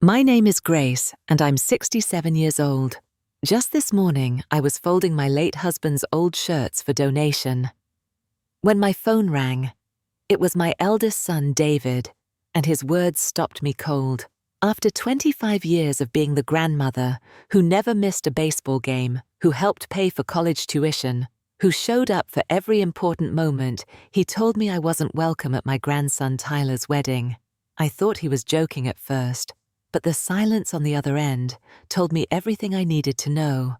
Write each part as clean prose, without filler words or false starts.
My name is Grace, and I'm 67 years old. Just this morning, I was folding my late husband's old shirts for donation. When my phone rang, it was my eldest son, David, and his words stopped me cold. After 25 years of being the grandmother who never missed a baseball game, who helped pay for college tuition, who showed up for every important moment, he told me I wasn't welcome at my grandson Tyler's wedding. I thought he was joking at first, but the silence on the other end told me everything I needed to know.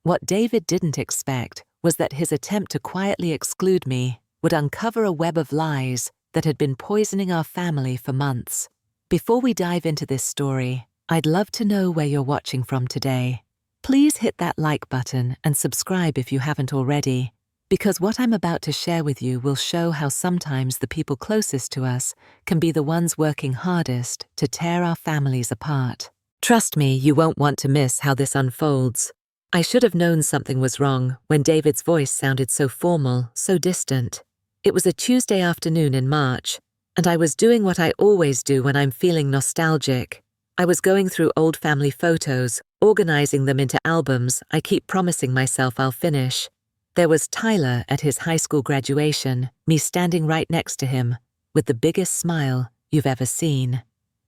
What David didn't expect was that his attempt to quietly exclude me would uncover a web of lies that had been poisoning our family for months. Before we dive into this story, I'd love to know where you're watching from today. Please hit that like button and subscribe if you haven't already, because what I'm about to share with you will show how sometimes the people closest to us can be the ones working hardest to tear our families apart. Trust me, you won't want to miss how this unfolds. I should have known something was wrong when David's voice sounded so formal, so distant. It was a Tuesday afternoon in March, and I was doing what I always do when I'm feeling nostalgic. I was going through old family photos, organizing them into albums I keep promising myself I'll finish. There was Tyler at his high school graduation, me standing right next to him, with the biggest smile you've ever seen.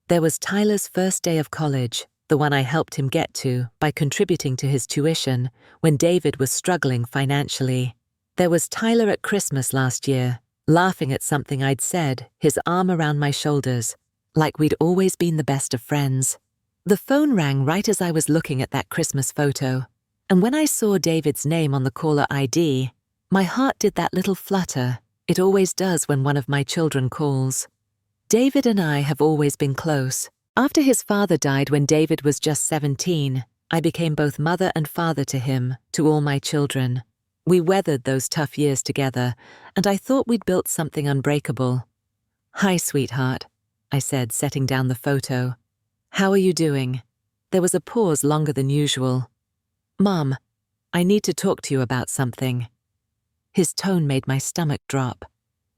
There was Tyler's first day of college, the one I helped him get to by contributing to his tuition when David was struggling financially. There was Tyler at Christmas last year, laughing at something I'd said, his arm around my shoulders, like we'd always been the best of friends. The phone rang right as I was looking at that Christmas photo, and when I saw David's name on the caller ID, my heart did that little flutter it always does when one of my children calls. David and I have always been close. After his father died when David was just 17, I became both mother and father to him, to all my children. We weathered those tough years together, and I thought we'd built something unbreakable. "Hi, sweetheart," I said, setting down the photo. "How are you doing?" There was a pause longer than usual. "Mom, I need to talk to you about something." His tone made my stomach drop.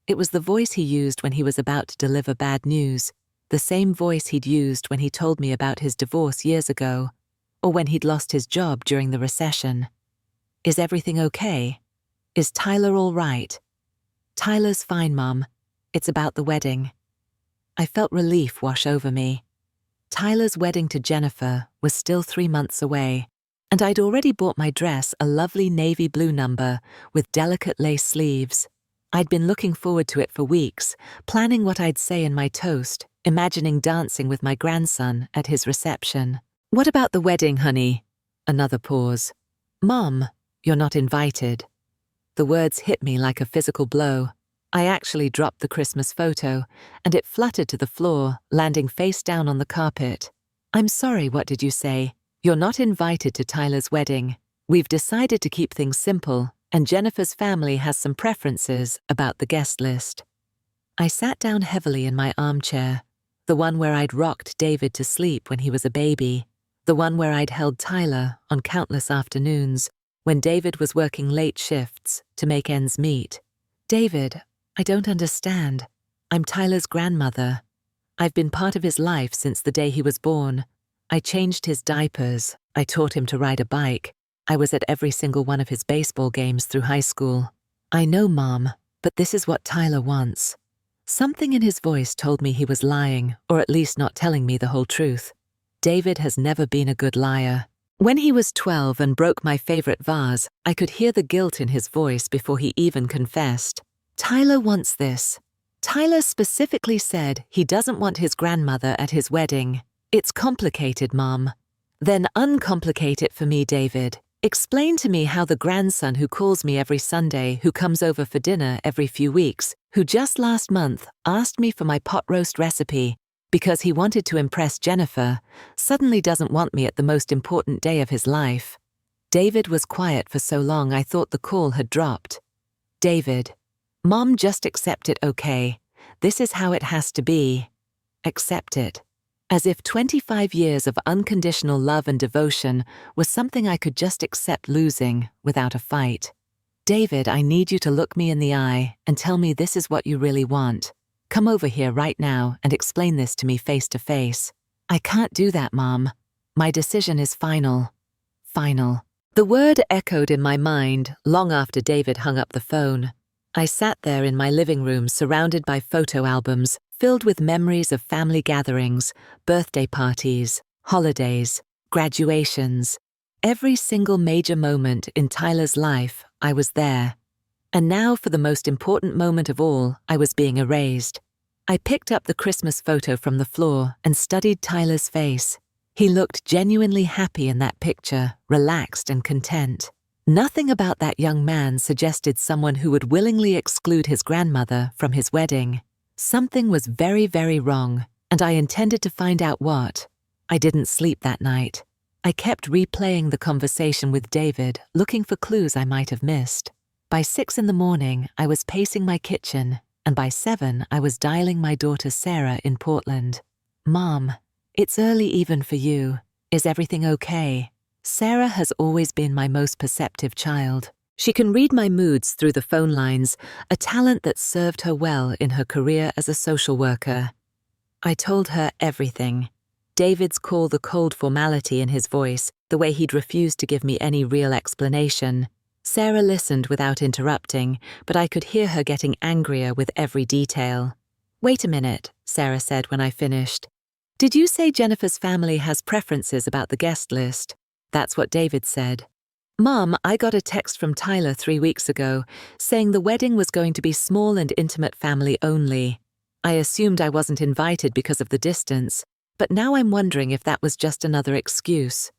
It was the voice he used when he was about to deliver bad news, the same voice he'd used when he told me about his divorce years ago, or when he'd lost his job during the recession. "Is everything okay? Is Tyler all right?" "Tyler's fine, Mom. It's about the wedding." I felt relief wash over me. Tyler's wedding to Jennifer was still 3 months away, and I'd already bought my dress a lovely navy blue number with delicate lace sleeves. I'd been looking forward to it for weeks, planning what I'd say in my toast, imagining dancing with my grandson at his reception. "What about the wedding, honey?" Another pause. "Mom, you're not invited." The words hit me like a physical blow. I actually dropped the Christmas photo, and it fluttered to the floor, landing face down on the carpet. "I'm sorry, what did you say? You're not invited to Tyler's wedding. We've decided to keep things simple, and Jennifer's family has some preferences about the guest list." I sat down heavily in my armchair, the one where I'd rocked David to sleep when he was a baby, the one where I'd held Tyler on countless afternoons when David was working late shifts to make ends meet. "David, I don't understand. I'm Tyler's grandmother. I've been part of his life since the day he was born. I changed his diapers. I taught him to ride a bike. I was at every single one of his baseball games through high school." "I know, Mom, but this is what Tyler wants." Something in his voice told me he was lying, or at least not telling me the whole truth. David has never been a good liar. When he was 12 and broke my favorite vase, I could hear the guilt in his voice before he even confessed. "Tyler wants this. Tyler specifically said he doesn't want his grandmother at his wedding. It's complicated, Mom." "Then uncomplicate it for me, David. Explain to me how the grandson who calls me every Sunday, who comes over for dinner every few weeks, who just last month asked me for my pot roast recipe because he wanted to impress Jennifer, suddenly doesn't want me at the most important day of his life." David was quiet for so long I thought the call had dropped. "David, Mom, just accept it, okay? This is how it has to be. Accept it." As if 25 years of unconditional love and devotion was something I could just accept losing without a fight. "David, I need you to look me in the eye and tell me this is what you really want. Come over here right now and explain this to me face to face." I can't do that, Mom. My decision is final. Final. The word echoed in my mind long after David hung up the phone. I sat there in my living room surrounded by photo albums filled with memories of family gatherings, birthday parties, holidays, graduations. Every single major moment in Tyler's life, I was there. And now for the most important moment of all, I was being erased. I picked up the Christmas photo from the floor and studied Tyler's face. He looked genuinely happy in that picture, relaxed and content. Nothing about that young man suggested someone who would willingly exclude his grandmother from his wedding. Something was very, very wrong, and I intended to find out what. I didn't sleep that night. I kept replaying the conversation with David, looking for clues I might have missed. By 6 in the morning, I was pacing my kitchen, and by 7, I was dialing my daughter Sarah in Portland. Mom, it's early even for you. Is everything okay? Sarah has always been my most perceptive child. She can read my moods through the phone lines, a talent that served her well in her career as a social worker. I told her everything. David's call, the cold formality in his voice, the way he'd refused to give me any real explanation. Sarah listened without interrupting, but I could hear her getting angrier with every detail. "Wait a minute," Sarah said when I finished. "Did you say Jennifer's family has preferences about the guest list?" That's what David said. "Mom, I got a text from Tyler 3 weeks ago saying the wedding was going to be small and intimate family only. I assumed I wasn't invited because of the distance, but now I'm wondering if that was just another excuse."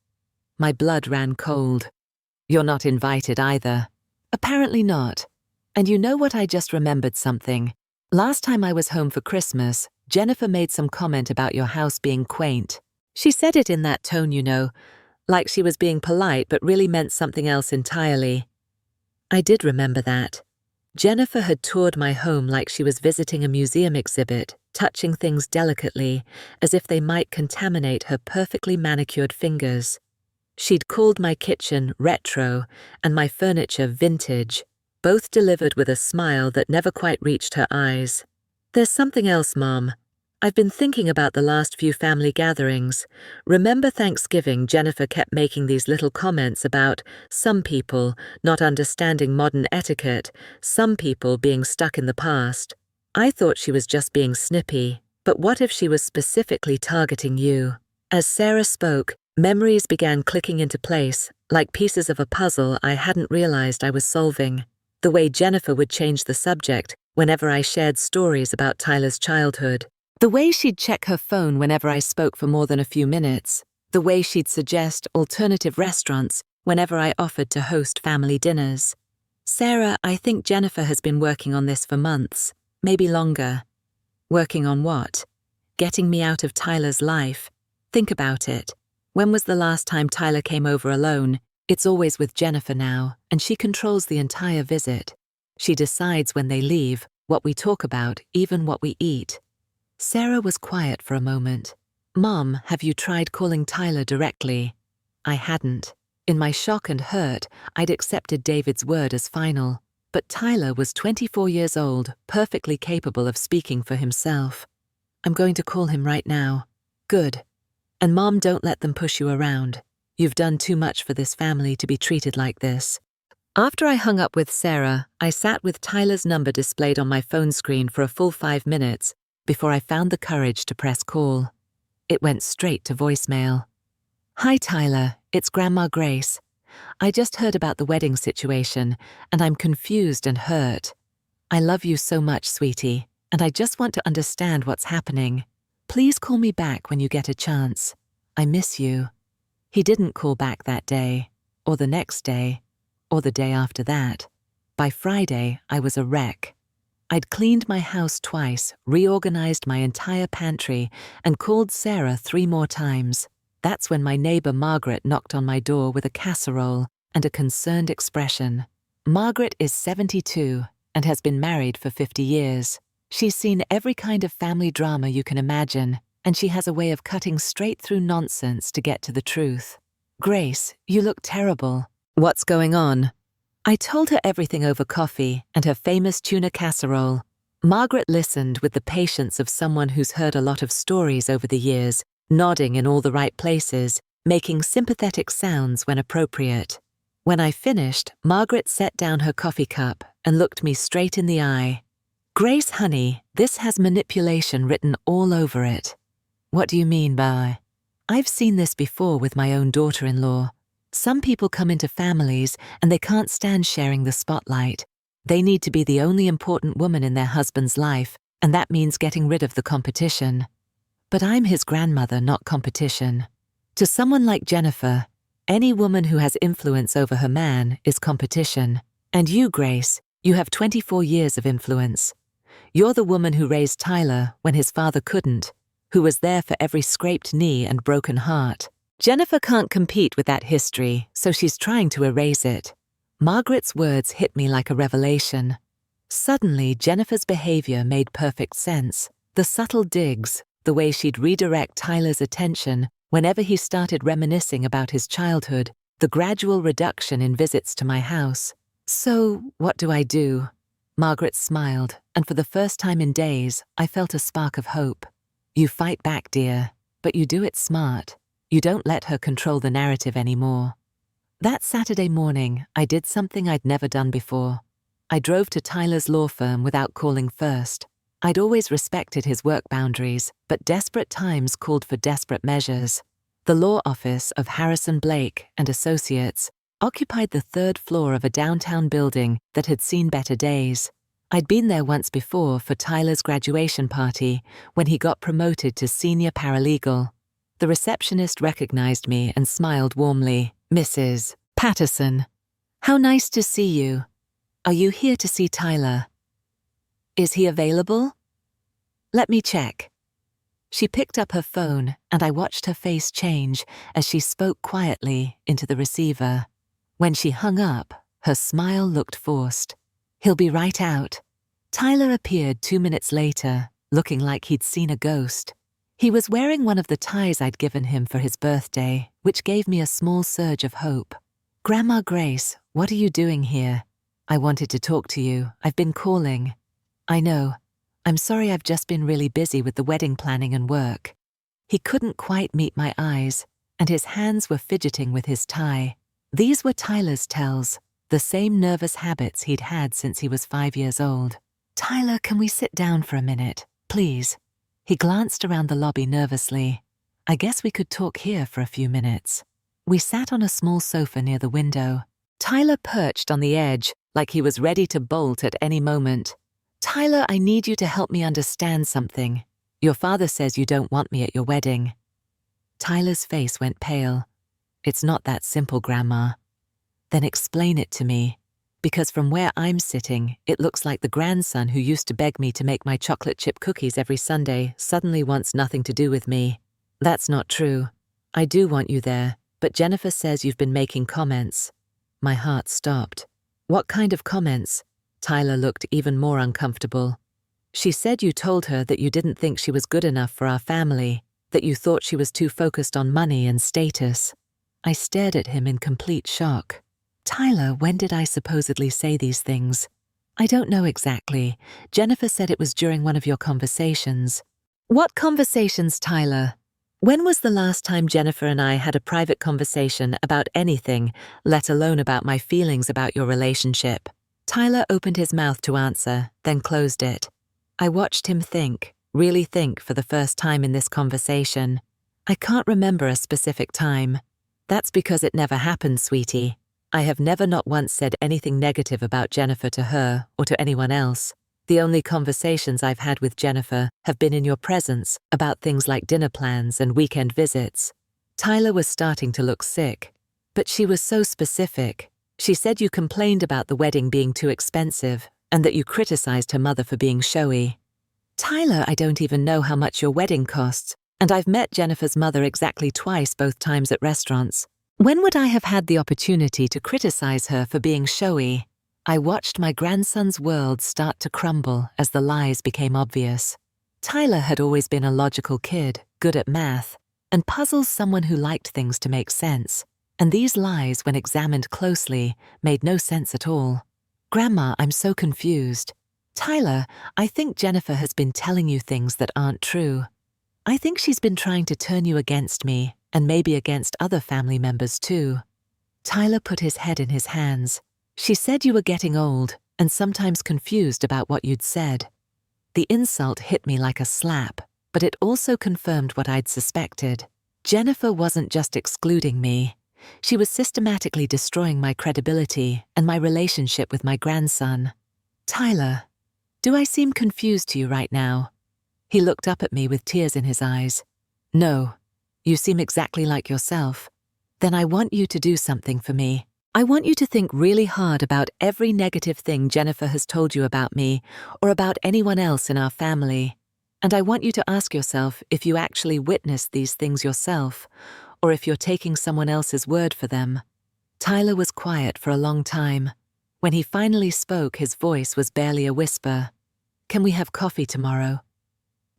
My blood ran cold. "You're not invited either." "Apparently not. And you know what, I just remembered something. Last time I was home for Christmas, Jennifer made some comment about your house being quaint. She said it in that tone, you know, like she was being polite but really meant something else entirely." I did remember that. Jennifer had toured my home like she was visiting a museum exhibit, touching things delicately, as if they might contaminate her perfectly manicured fingers. She'd called my kitchen retro and my furniture vintage, both delivered with a smile that never quite reached her eyes. "There's something else, Mom. I've been thinking about the last few family gatherings. Remember Thanksgiving, Jennifer kept making these little comments about some people not understanding modern etiquette, some people being stuck in the past. I thought she was just being snippy, but what if she was specifically targeting you?" As Sarah spoke, memories began clicking into place, like pieces of a puzzle I hadn't realized I was solving. The way Jennifer would change the subject whenever I shared stories about Tyler's childhood. The way she'd check her phone whenever I spoke for more than a few minutes. The way she'd suggest alternative restaurants whenever I offered to host family dinners. "Sarah, I think Jennifer has been working on this for months, maybe longer." Working on what? Getting me out of Tyler's life. Think about it. When was the last time Tyler came over alone? It's always with Jennifer now, and she controls the entire visit. She decides when they leave, what we talk about, even what we eat. Sarah was quiet for a moment. "Mom, have you tried calling Tyler directly?" I hadn't. In my shock and hurt, I'd accepted David's word as final. But Tyler was 24 years old, perfectly capable of speaking for himself. "I'm going to call him right now." "Good. And Mom, don't let them push you around. You've done too much for this family to be treated like this." After I hung up with Sarah, I sat with Tyler's number displayed on my phone screen for a full 5 minutes before I found the courage to press call. It went straight to voicemail. "Hi Tyler, it's Grandma Grace. I just heard about the wedding situation, and I'm confused and hurt. I love you so much, sweetie, and I just want to understand what's happening. Please call me back when you get a chance. I miss you." He didn't call back that day, or the next day, or the day after that. By Friday, I was a wreck. I'd cleaned my house twice, reorganized my entire pantry, and called Sarah 3 more times. That's when my neighbor Margaret knocked on my door with a casserole and a concerned expression. Margaret is 72 and has been married for 50 years. She's seen every kind of family drama you can imagine, and she has a way of cutting straight through nonsense to get to the truth. "Grace, you look terrible. What's going on?" I told her everything over coffee and her famous tuna casserole. Margaret listened with the patience of someone who's heard a lot of stories over the years, nodding in all the right places, making sympathetic sounds when appropriate. When I finished, Margaret set down her coffee cup and looked me straight in the eye. "Grace, honey, this has manipulation written all over it." "What do you mean by?" "I've seen this before with my own daughter-in-law. Some people come into families and they can't stand sharing the spotlight. They need to be the only important woman in their husband's life, and that means getting rid of the competition. But I'm his grandmother, not competition. To someone like Jennifer, any woman who has influence over her man is competition. And you, Grace, you have 24 years of influence. You're the woman who raised Tyler when his father couldn't, who was there for every scraped knee and broken heart. Jennifer can't compete with that history, so she's trying to erase it." Margaret's words hit me like a revelation. Suddenly, Jennifer's behavior made perfect sense. The subtle digs, the way she'd redirect Tyler's attention whenever he started reminiscing about his childhood, the gradual reduction in visits to my house. "So, what do I do?" Margaret smiled, and for the first time in days, I felt a spark of hope. "You fight back, dear, but you do it smart. You don't let her control the narrative anymore." That Saturday morning, I did something I'd never done before. I drove to Tyler's law firm without calling first. I'd always respected his work boundaries, but desperate times called for desperate measures. The law office of Harrison Blake and Associates occupied the third floor of a downtown building that had seen better days. I'd been there once before for Tyler's graduation party when he got promoted to senior paralegal. The receptionist recognized me and smiled warmly. "Mrs. Patterson, how nice to see you. Are you here to see Tyler? Is he available? Let me check." She picked up her phone, and I watched her face change as she spoke quietly into the receiver. When she hung up, her smile looked forced. "He'll be right out." Tyler appeared 2 minutes later, looking like he'd seen a ghost. He was wearing one of the ties I'd given him for his birthday, which gave me a small surge of hope. "Grandma Grace, what are you doing here? I wanted to talk to you. I've been calling." "I know. I'm sorry, I've just been really busy with the wedding planning and work." He couldn't quite meet my eyes, and his hands were fidgeting with his tie. These were Tyler's tells, the same nervous habits he'd had since he was 5 years old. "Tyler, can we sit down for a minute, please?" He glanced around the lobby nervously. "I guess we could talk here for a few minutes." We sat on a small sofa near the window. Tyler perched on the edge, like he was ready to bolt at any moment. "Tyler, I need you to help me understand something. Your father says you don't want me at your wedding." Tyler's face went pale. "It's not that simple, Grandma." "Then explain it to me. Because from where I'm sitting, it looks like the grandson who used to beg me to make my chocolate chip cookies every Sunday suddenly wants nothing to do with me. That's not true. I do want you there, but Jennifer says you've been making comments." My heart stopped. "What kind of comments?" Tyler looked even more uncomfortable. "She said you told her that you didn't think she was good enough for our family, that you thought she was too focused on money and status." I stared at him in complete shock. "Tyler, when did I supposedly say these things?" "I don't know exactly. Jennifer said it was during one of your conversations." "What conversations, Tyler? When was the last time Jennifer and I had a private conversation about anything, let alone about my feelings about your relationship?" Tyler opened his mouth to answer, then closed it. I watched him think, really think for the first time in this conversation. "I can't remember a specific time." "That's because it never happened, sweetie. I have never not once said anything negative about Jennifer to her or to anyone else. The only conversations I've had with Jennifer have been in your presence about things like dinner plans and weekend visits." Tyler was starting to look sick. "But she was so specific. She said you complained about the wedding being too expensive and that you criticized her mother for being showy." "Tyler, I don't even know how much your wedding costs, and I've met Jennifer's mother exactly twice, both times at restaurants. When would I have had the opportunity to criticize her for being showy?" I watched my grandson's world start to crumble as the lies became obvious. Tyler had always been a logical kid, good at math, and puzzles someone who liked things to make sense. And these lies, when examined closely, made no sense at all. "Grandma, I'm so confused." "Tyler, I think Jennifer has been telling you things that aren't true." I think she's been trying to turn you against me, and maybe against other family members too. Tyler put his head in his hands. She said you were getting old and sometimes confused about what you'd said. The insult hit me like a slap, but it also confirmed what I'd suspected. Jennifer wasn't just excluding me. She was systematically destroying my credibility and my relationship with my grandson. Tyler, do I seem confused to you right now? He looked up at me with tears in his eyes. No, you seem exactly like yourself. Then I want you to do something for me. I want you to think really hard about every negative thing Jennifer has told you about me or about anyone else in our family. And I want you to ask yourself if you actually witnessed these things yourself, or if you're taking someone else's word for them. Tyler was quiet for a long time. When he finally spoke, his voice was barely a whisper. Can we have coffee tomorrow?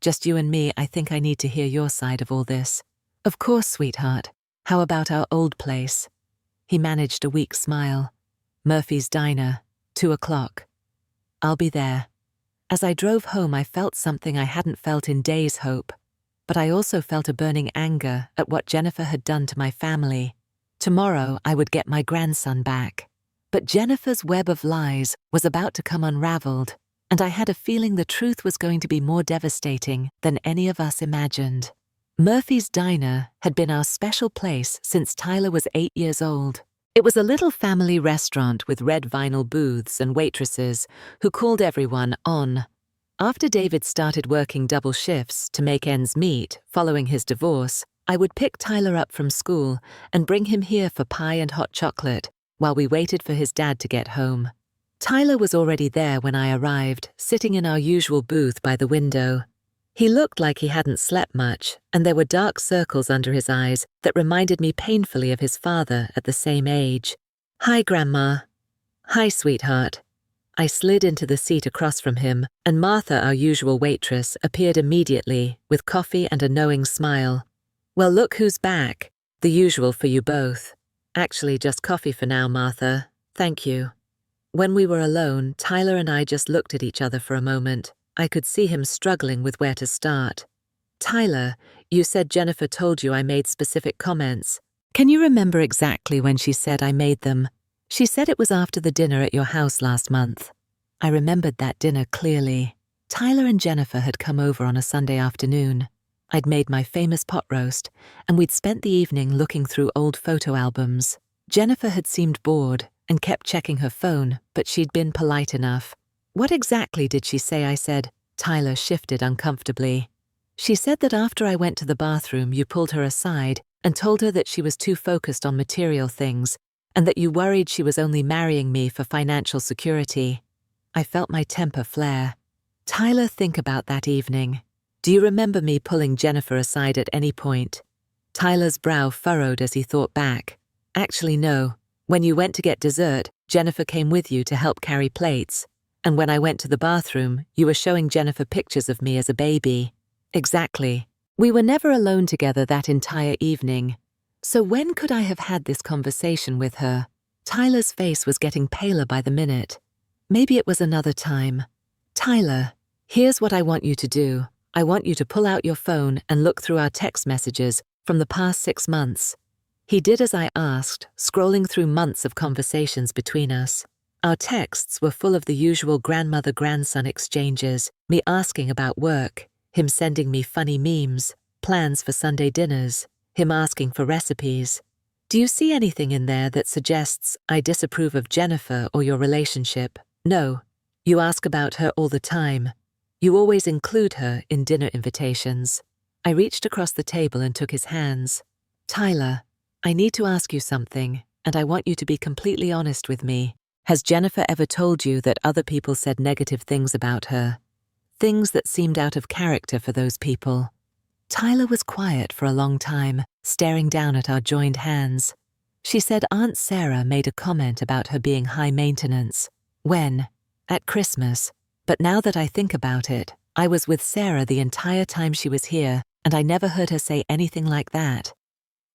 Just you and me. I think I need to hear your side of all this. Of course, sweetheart. How about our old place? He managed a weak smile. Murphy's Diner, 2 o'clock. I'll be there. As I drove home, I felt something I hadn't felt in days, Hope. But I also felt a burning anger at what Jennifer had done to my family. Tomorrow, I would get my grandson back. But Jennifer's web of lies was about to come unraveled, and I had a feeling the truth was going to be more devastating than any of us imagined. Murphy's Diner had been our special place since Tyler was 8 years old. It was a little family restaurant with red vinyl booths and waitresses who called everyone on. After David started working double shifts to make ends meet following his divorce, I would pick Tyler up from school and bring him here for pie and hot chocolate while we waited for his dad to get home. Tyler was already there when I arrived, sitting in our usual booth by the window. He looked like he hadn't slept much, and there were dark circles under his eyes that reminded me painfully of his father at the same age. Hi, Grandma. Hi, sweetheart. I slid into the seat across from him, and Martha, our usual waitress, appeared immediately with coffee and a knowing smile. Well, look who's back. The usual for you both. Actually, just coffee for now, Martha. Thank you. When we were alone, Tyler and I just looked at each other for a moment. I could see him struggling with where to start. Tyler, you said Jennifer told you I made specific comments. Can you remember exactly when she said I made them? She said it was after the dinner at your house last month. I remembered that dinner clearly. Tyler and Jennifer had come over on a Sunday afternoon. I'd made my famous pot roast, and we'd spent the evening looking through old photo albums. Jennifer had seemed bored and kept checking her phone, but she'd been polite enough. What exactly did she say? I said. Tyler shifted uncomfortably. She said that after I went to the bathroom, you pulled her aside and told her that she was too focused on material things and that you worried she was only marrying me for financial security. I felt my temper flare. Tyler, think about that evening. Do you remember me pulling Jennifer aside at any point? Tyler's brow furrowed as he thought back. Actually, no. When you went to get dessert, Jennifer came with you to help carry plates. And when I went to the bathroom, you were showing Jennifer pictures of me as a baby. Exactly. We were never alone together that entire evening. So when could I have had this conversation with her? Tyler's face was getting paler by the minute. Maybe it was another time. Tyler, here's what I want you to do. I want you to pull out your phone and look through our text messages from the past 6 months. He did as I asked, scrolling through months of conversations between us. Our texts were full of the usual grandmother-grandson exchanges, me asking about work, him sending me funny memes, plans for Sunday dinners, him asking for recipes. Do you see anything in there that suggests I disapprove of Jennifer or your relationship? No. You ask about her all the time. You always include her in dinner invitations. I reached across the table and took his hands. Tyler, I need to ask you something, and I want you to be completely honest with me. Has Jennifer ever told you that other people said negative things about her? Things that seemed out of character for those people? Tyler was quiet for a long time, staring down at our joined hands. She said Aunt Sarah made a comment about her being high maintenance. When? At Christmas. But now that I think about it, I was with Sarah the entire time she was here, and I never heard her say anything like that.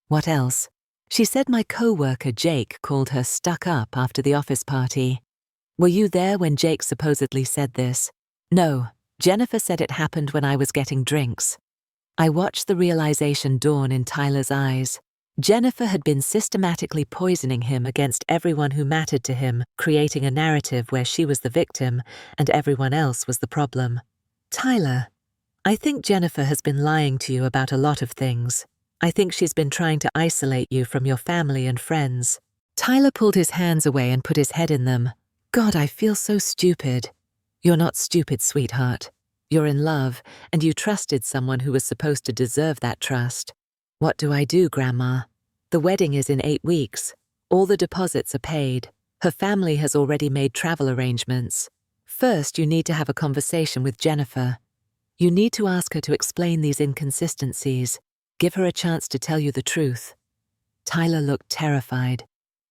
What else? She said my co-worker Jake called her stuck up after the office party. Were you there when Jake supposedly said this? No, Jennifer said it happened when I was getting drinks. I watched the realization dawn in Tyler's eyes. Jennifer had been systematically poisoning him against everyone who mattered to him, creating a narrative where she was the victim and everyone else was the problem. Tyler, I think Jennifer has been lying to you about a lot of things. I think she's been trying to isolate you from your family and friends. Tyler pulled his hands away and put his head in them. God, I feel so stupid. You're not stupid, sweetheart. You're in love, and you trusted someone who was supposed to deserve that trust. What do I do, Grandma? The wedding is in 8 weeks. All the deposits are paid. Her family has already made travel arrangements. First, you need to have a conversation with Jennifer. You need to ask her to explain these inconsistencies. Give her a chance to tell you the truth. Tyler looked terrified.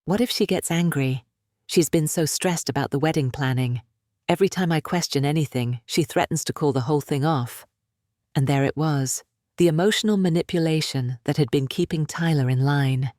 What if she gets angry? She's been so stressed about the wedding planning. Every time I question anything, she threatens to call the whole thing off. And there it was, the emotional manipulation that had been keeping Tyler in line.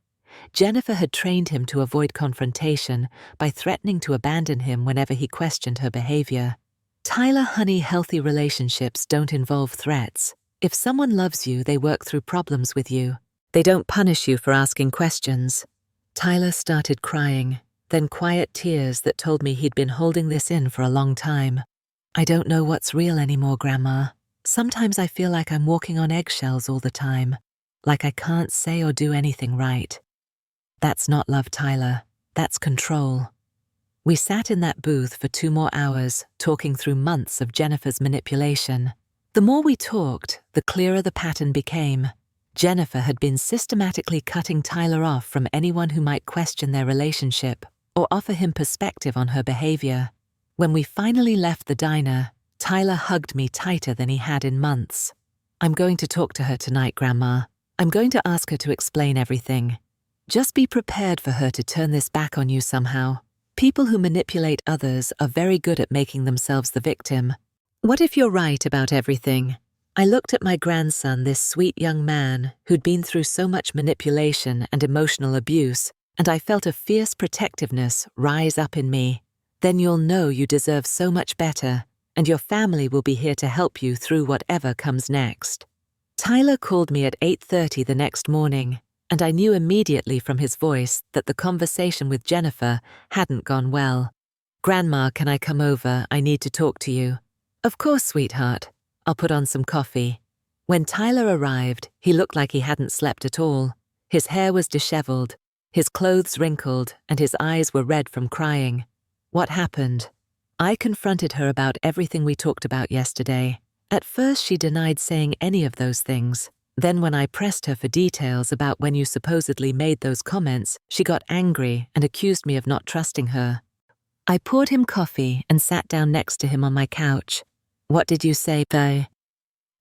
Jennifer had trained him to avoid confrontation by threatening to abandon him whenever he questioned her behavior. Tyler, honey, healthy relationships don't involve threats. If someone loves you, they work through problems with you. They don't punish you for asking questions. Tyler started crying, then quiet tears that told me he'd been holding this in for a long time. I don't know what's real anymore, Grandma. Sometimes I feel like I'm walking on eggshells all the time, like I can't say or do anything right. That's not love, Tyler. That's control. We sat in that booth for 2 more hours, talking through months of Jennifer's manipulation. The more we talked, the clearer the pattern became. Jennifer had been systematically cutting Tyler off from anyone who might question their relationship or offer him perspective on her behavior. When we finally left the diner, Tyler hugged me tighter than he had in months. I'm going to talk to her tonight, Grandma. I'm going to ask her to explain everything. Just be prepared for her to turn this back on you somehow. People who manipulate others are very good at making themselves the victim. What if you're right about everything? I looked at my grandson, this sweet young man who'd been through so much manipulation and emotional abuse, and I felt a fierce protectiveness rise up in me. Then you'll know you deserve so much better, and your family will be here to help you through whatever comes next. Tyler called me at 8:30 the next morning, and I knew immediately from his voice that the conversation with Jennifer hadn't gone well. Grandma, can I come over? I need to talk to you. Of course, sweetheart. I'll put on some coffee. When Tyler arrived, he looked like he hadn't slept at all. His hair was disheveled, his clothes wrinkled, and his eyes were red from crying. What happened? I confronted her about everything we talked about yesterday. At first, she denied saying any of those things. Then when I pressed her for details about when you supposedly made those comments, she got angry and accused me of not trusting her. I poured him coffee and sat down next to him on my couch. What did you say, Faye?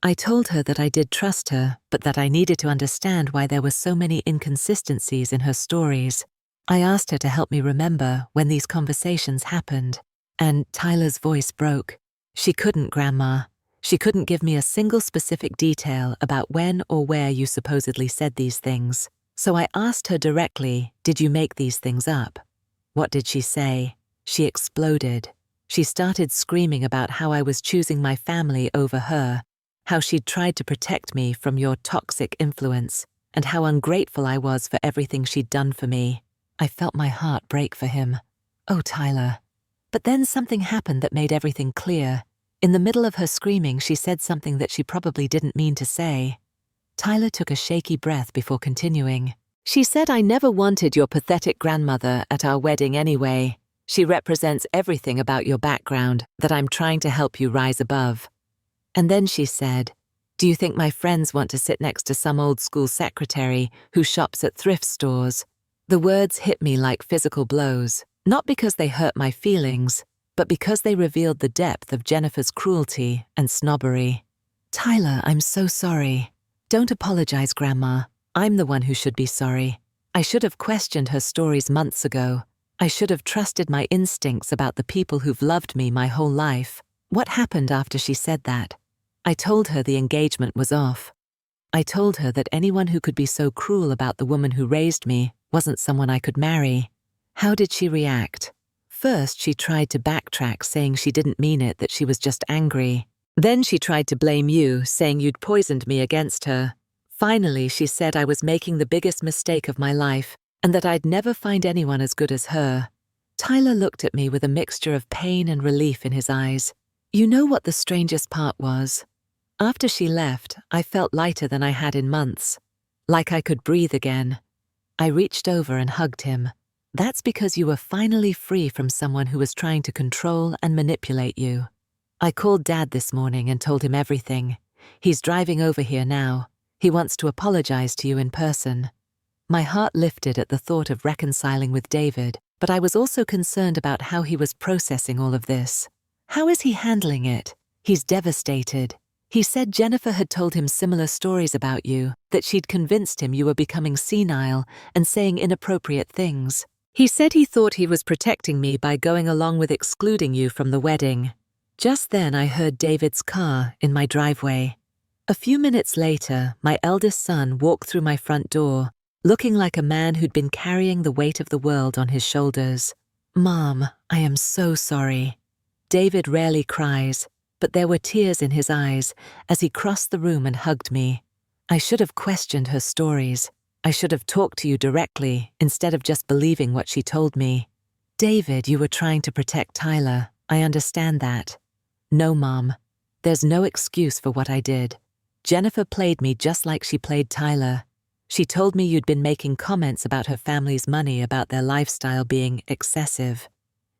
I told her that I did trust her, but that I needed to understand why there were so many inconsistencies in her stories. I asked her to help me remember when these conversations happened, and Tyler's voice broke. She couldn't, Grandma. She couldn't give me a single specific detail about when or where you supposedly said these things. So I asked her directly, did you make these things up? What did she say? She exploded. She started screaming about how I was choosing my family over her, how she'd tried to protect me from your toxic influence, and how ungrateful I was for everything she'd done for me. I felt my heart break for him. Oh, Tyler. But then something happened that made everything clear. In the middle of her screaming, she said something that she probably didn't mean to say. Tyler took a shaky breath before continuing. She said, I never wanted your pathetic grandmother at our wedding anyway. She represents everything about your background that I'm trying to help you rise above. And then she said, do you think my friends want to sit next to some old school secretary who shops at thrift stores? The words hit me like physical blows, not because they hurt my feelings, but because they revealed the depth of Jennifer's cruelty and snobbery. Tyler, I'm so sorry. Don't apologize, Grandma. I'm the one who should be sorry. I should have questioned her stories months ago. I should have trusted my instincts about the people who've loved me my whole life. What happened after she said that? I told her the engagement was off. I told her that anyone who could be so cruel about the woman who raised me wasn't someone I could marry. How did she react? First, she tried to backtrack, saying she didn't mean it, that she was just angry. Then she tried to blame you, saying you'd poisoned me against her. Finally, she said I was making the biggest mistake of my life and that I'd never find anyone as good as her. Tyler looked at me with a mixture of pain and relief in his eyes. You know what the strangest part was? After she left, I felt lighter than I had in months, like I could breathe again. I reached over and hugged him. That's because you were finally free from someone who was trying to control and manipulate you. I called Dad this morning and told him everything. He's driving over here now. He wants to apologize to you in person. My heart lifted at the thought of reconciling with David, but I was also concerned about how he was processing all of this. How is he handling it? He's devastated. He said Jennifer had told him similar stories about you, that she'd convinced him you were becoming senile and saying inappropriate things. He said he thought he was protecting me by going along with excluding you from the wedding. Just then I heard David's car in my driveway. A few minutes later, my eldest son walked through my front door, looking like a man who'd been carrying the weight of the world on his shoulders. Mom, I am so sorry. David rarely cries, but there were tears in his eyes as he crossed the room and hugged me. I should have questioned her stories. I should have talked to you directly instead of just believing what she told me. David, you were trying to protect Tyler. I understand that. No, Mom. There's no excuse for what I did. Jennifer played me just like she played Tyler. She told me you'd been making comments about her family's money, about their lifestyle being excessive.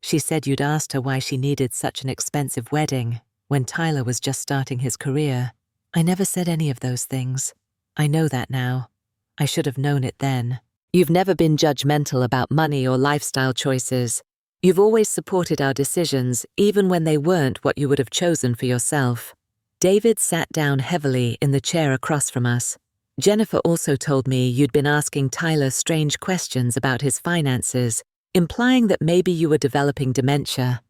She said you'd asked her why she needed such an expensive wedding when Tyler was just starting his career. I never said any of those things. I know that now. I should have known it then. You've never been judgmental about money or lifestyle choices. You've always supported our decisions, even when they weren't what you would have chosen for yourself. David sat down heavily in the chair across from us. Jennifer also told me you'd been asking Tyler strange questions about his finances, implying that maybe you were developing dementia.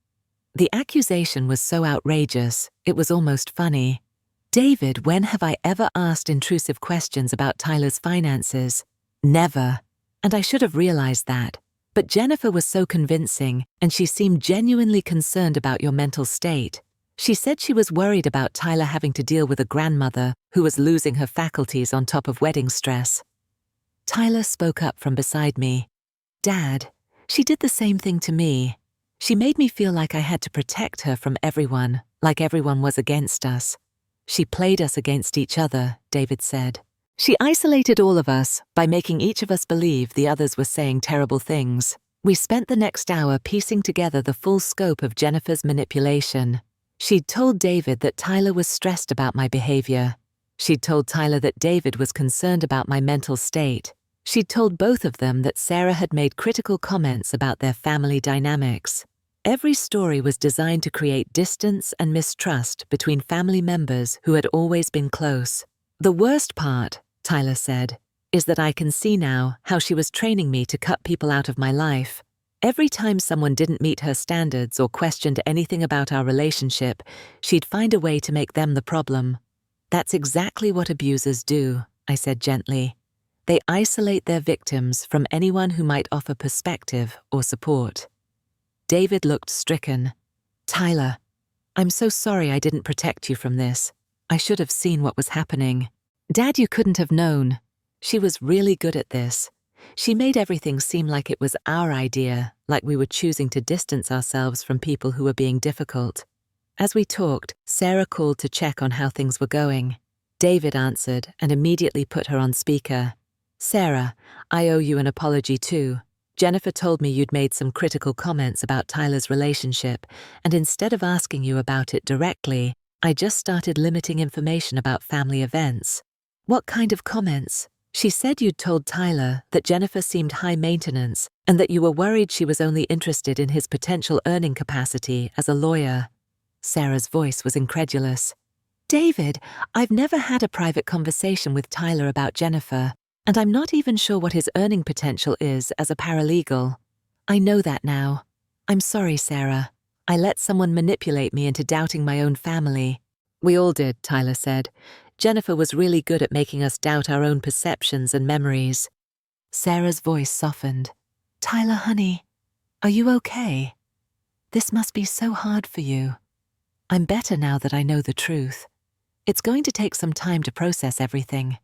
The accusation was so outrageous, it was almost funny. David, when have I ever asked intrusive questions about Tyler's finances? Never. And I should have realized that. But Jennifer was so convincing, and she seemed genuinely concerned about your mental state. She said she was worried about Tyler having to deal with a grandmother who was losing her faculties on top of wedding stress. Tyler spoke up from beside me. Dad, she did the same thing to me. She made me feel like I had to protect her from everyone, like everyone was against us. She played us against each other, David said. She isolated all of us by making each of us believe the others were saying terrible things. We spent the next hour piecing together the full scope of Jennifer's manipulation. She'd told David that Tyler was stressed about my behavior. She'd told Tyler that David was concerned about my mental state. She'd told both of them that Sarah had made critical comments about their family dynamics. Every story was designed to create distance and mistrust between family members who had always been close. The worst part, Tyler said, is that I can see now how she was training me to cut people out of my life. Every time someone didn't meet her standards or questioned anything about our relationship, she'd find a way to make them the problem. That's exactly what abusers do, I said gently. They isolate their victims from anyone who might offer perspective or support. David looked stricken. Tyler, I'm so sorry I didn't protect you from this. I should have seen what was happening. Dad, you couldn't have known. She was really good at this. She made everything seem like it was our idea, like we were choosing to distance ourselves from people who were being difficult. As we talked, Sarah called to check on how things were going. David answered and immediately put her on speaker. Sarah, I owe you an apology too. Jennifer told me you'd made some critical comments about Tyler's relationship, and instead of asking you about it directly, I just started limiting information about family events. What kind of comments? She said you'd told Tyler that Jennifer seemed high maintenance and that you were worried she was only interested in his potential earning capacity as a lawyer. Sarah's voice was incredulous. David, I've never had a private conversation with Tyler about Jennifer, and I'm not even sure what his earning potential is as a paralegal. I know that now. I'm sorry, Sarah. I let someone manipulate me into doubting my own family. We all did, Tyler said. Jennifer was really good at making us doubt our own perceptions and memories. Sarah's voice softened. Tyler, honey, are you okay? This must be so hard for you. I'm better now that I know the truth. It's going to take some time to process everything,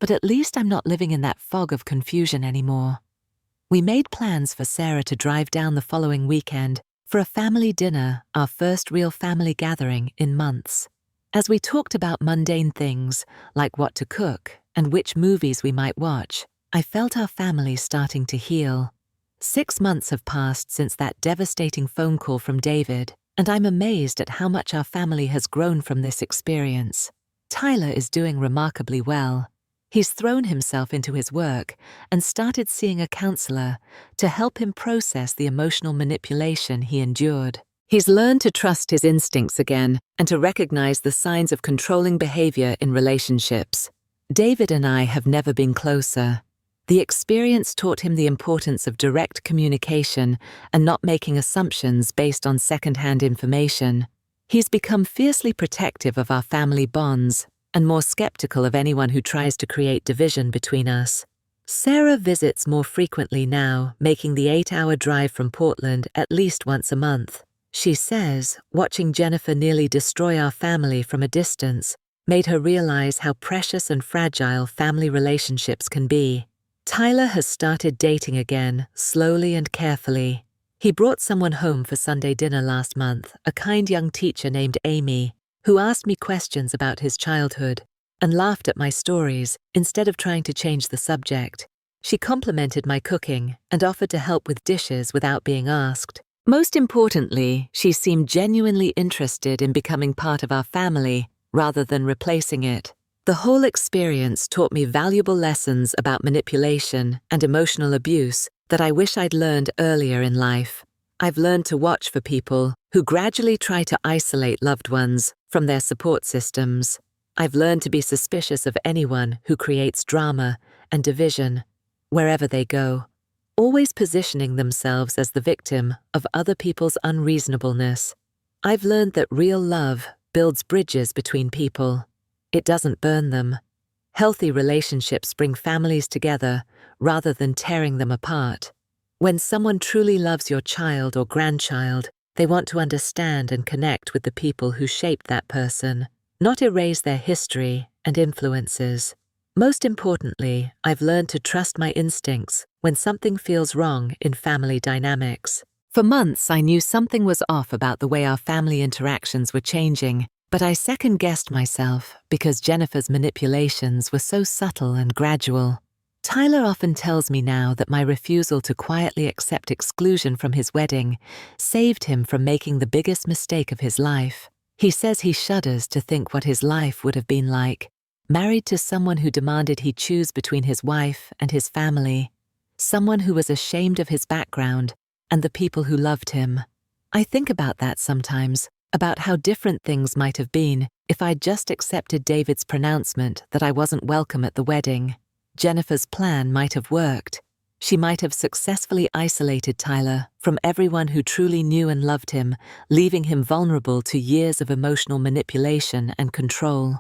but at least I'm not living in that fog of confusion anymore. We made plans for Sarah to drive down the following weekend for a family dinner, our first real family gathering in months. As we talked about mundane things, like what to cook and which movies we might watch, I felt our family starting to heal. 6 months have passed since that devastating phone call from David, and I'm amazed at how much our family has grown from this experience. Tyler is doing remarkably well. He's thrown himself into his work and started seeing a counselor to help him process the emotional manipulation he endured. He's learned to trust his instincts again and to recognize the signs of controlling behavior in relationships. David and I have never been closer. The experience taught him the importance of direct communication and not making assumptions based on second-hand information. He's become fiercely protective of our family bonds and more skeptical of anyone who tries to create division between us. Sarah visits more frequently now, making the 8-hour drive from Portland at least once a month. She says, watching Jennifer nearly destroy our family from a distance made her realize how precious and fragile family relationships can be. Tyler has started dating again, slowly and carefully. He brought someone home for Sunday dinner last month, a kind young teacher named Amy, who asked me questions about his childhood and laughed at my stories instead of trying to change the subject. She complimented my cooking and offered to help with dishes without being asked. Most importantly, she seemed genuinely interested in becoming part of our family rather than replacing it. The whole experience taught me valuable lessons about manipulation and emotional abuse that I wish I'd learned earlier in life. I've learned to watch for people who gradually try to isolate loved ones from their support systems. I've learned to be suspicious of anyone who creates drama and division wherever they go, always positioning themselves as the victim of other people's unreasonableness. I've learned that real love builds bridges between people. It doesn't burn them. Healthy relationships bring families together rather than tearing them apart. When someone truly loves your child or grandchild, they want to understand and connect with the people who shaped that person, not erase their history and influences. Most importantly, I've learned to trust my instincts when something feels wrong in family dynamics. For months, I knew something was off about the way our family interactions were changing, but I second-guessed myself because Jennifer's manipulations were so subtle and gradual. Tyler often tells me now that my refusal to quietly accept exclusion from his wedding saved him from making the biggest mistake of his life. He says he shudders to think what his life would have been like, married to someone who demanded he choose between his wife and his family, someone who was ashamed of his background and the people who loved him. I think about that sometimes, about how different things might have been if I'd just accepted David's pronouncement that I wasn't welcome at the wedding. Jennifer's plan might have worked. She might have successfully isolated Tyler from everyone who truly knew and loved him, leaving him vulnerable to years of emotional manipulation and control.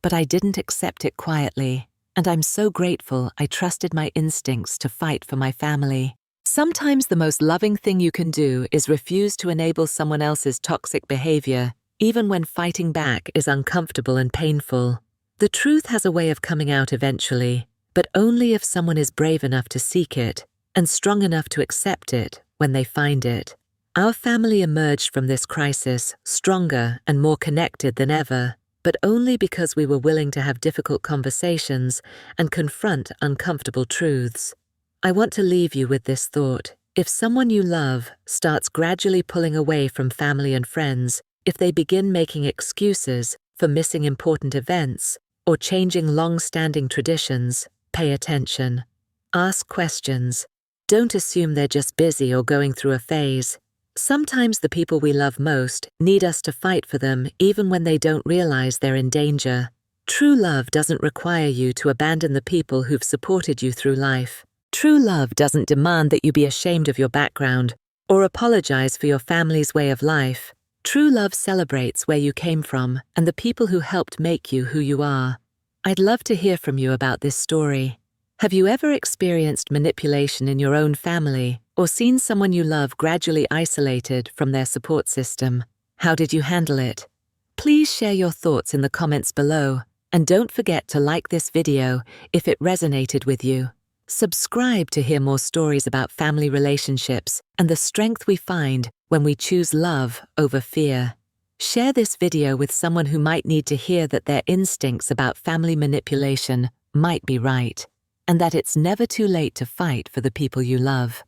But I didn't accept it quietly, and I'm so grateful I trusted my instincts to fight for my family. Sometimes the most loving thing you can do is refuse to enable someone else's toxic behavior, even when fighting back is uncomfortable and painful. The truth has a way of coming out eventually, but only if someone is brave enough to seek it and strong enough to accept it when they find it. Our family emerged from this crisis stronger and more connected than ever, but only because we were willing to have difficult conversations and confront uncomfortable truths. I want to leave you with this thought. If someone you love starts gradually pulling away from family and friends, if they begin making excuses for missing important events or changing long-standing traditions, pay attention. Ask questions. Don't assume they're just busy or going through a phase. Sometimes the people we love most need us to fight for them even when they don't realize they're in danger. True love doesn't require you to abandon the people who've supported you through life. True love doesn't demand that you be ashamed of your background or apologize for your family's way of life. True love celebrates where you came from and the people who helped make you who you are. I'd love to hear from you about this story. Have you ever experienced manipulation in your own family or seen someone you love gradually isolated from their support system? How did you handle it? Please share your thoughts in the comments below, and don't forget to like this video if it resonated with you. Subscribe to hear more stories about family relationships and the strength we find when we choose love over fear. Share this video with someone who might need to hear that their instincts about family manipulation might be right, and that it's never too late to fight for the people you love.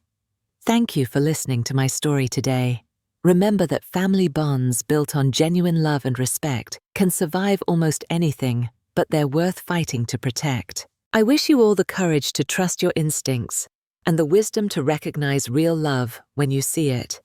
Thank you for listening to my story today. Remember that family bonds built on genuine love and respect can survive almost anything, but they're worth fighting to protect. I wish you all the courage to trust your instincts and the wisdom to recognize real love when you see it.